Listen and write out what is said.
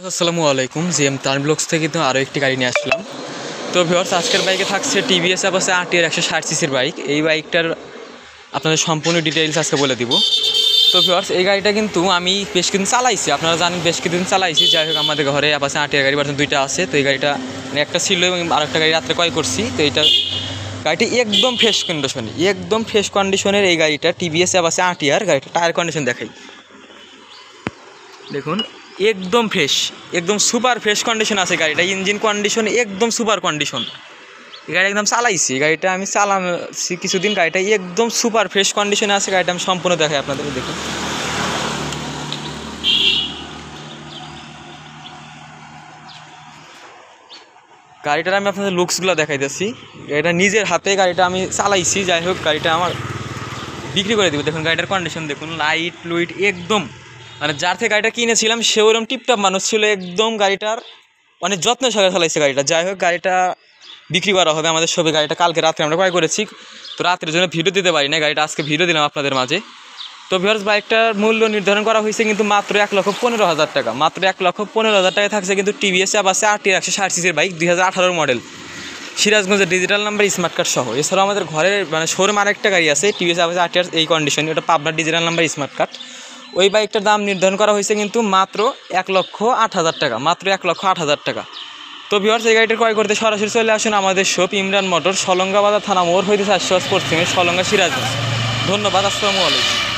আসসালামু আলাইকুম, জিএম তান ব্লগস থেকে তো আরও একটি গাড়ি নিয়ে আসলাম। তো ভিউয়ার্স, আজকের বাইকে থাকছে টিভিএস অ্যাপাচে RTR 160 সিসির বাইক। এই বাইকটার আপনাদের সম্পূর্ণ ডিটেইলস আজকে বলে দিব। তো ভিউয়ার্স, এই গাড়িটা কিন্তু আমি বেশ কিছুদিন চালাইছি, আপনারা জানেন বেশ কিছুদিন চালাইছি। যাই হোক, আমাদের ঘরে অ্যাপাচে RTR গাড়ি ভার্সন দুইটা আছে। তো এই গাড়িটা মানে একটা ছিল এবং আরেকটা গাড়ি রাত্রে ক্রয় করছি। তো গাড়িটি একদম ফ্রেশ কন্ডিশনের এই গাড়িটা টিভিএস অ্যাপাচে RTR। গাড়িটা টায়ার কন্ডিশন দেখাই, দেখুন একদম ফ্রেশ, একদম সুপার ফ্রেশ কন্ডিশন আছে গাড়িটা। ইঞ্জিন কন্ডিশন একদম সুপার কন্ডিশন। এই গাড়ি একদম চালাইছি, গাড়িটা আমি চালাচ্ছি কিছুদিন। গাড়িটা একদম সুপার ফ্রেশ কন্ডিশনে আছে। গাড়িটা আমি সম্পূর্ণ দেখাই আপনাদের, দেখুন। গাড়িটার আমি আপনাদের লুকসগুলো দেখাইতেছি। এটা নিজের হাতে গাড়িটা আমি চালাইছি। যাই হোক, গাড়িটা আমার বিক্রি করে দিব। দেখুন গাড়িটার কন্ডিশন দেখুন, লাইট লুইট একদম, মানে যার থেকে গাড়িটা কিনেছিলাম সে ওরকম টিপটপ মানুষ ছিল একদম। গাড়িটার অনেক যত্ন সহকারে চালাইছে গাড়িটা। যাই হোক, গাড়িটা বিক্রি করা হবে আমাদের সবে। গাড়িটা কালকে রাত্রে আমরা ক্রয় করেছি। তো রাত্রের জন্য ভিডিও দিতে পারি না, গাড়িটা আজকে ভিডিও দিলাম আপনাদের মাঝে। তো ভিউয়ার্স, বাইকটার মূল্য নির্ধারণ করা হয়েছে কিন্তু মাত্র 1,15,000 টাকা। মাত্র 1,15,000 টাকায় থাকছে কিন্তু টিভিএস অ্যাপাচে RTR 160 সিসির বাইক, 2018 মডেল, সিরাজগঞ্জের ডিজিটাল নাম্বার, স্মার্ট কার্ড সহ। এছাড়াও আমাদের ঘরের মানে শোরুম আরেকটা গাড়ি আছে টিভিএস অ্যাপাচে RTR এই কন্ডিশনে, ওটা পাবনার ডিজিটাল নাম্বার, স্মার্ট কার্ড। ওই বাইকটার দাম নির্ধারণ করা হয়েছে কিন্তু মাত্র 1,08,000 টাকা, মাত্র 1,08,000 টাকা। তো ভিউয়ার্স, এই গাড়িটা ক্রয় করতে সরাসরি চলে আসুন আমাদের শপ, ইমরান মোটর, সলঙ্গা বাজার থানা মোড় হইতে 400 পশ্চিমে, সলঙ্গা, সিরাজগঞ্জ। ধন্যবাদ, আসসালামু আলাইকুম।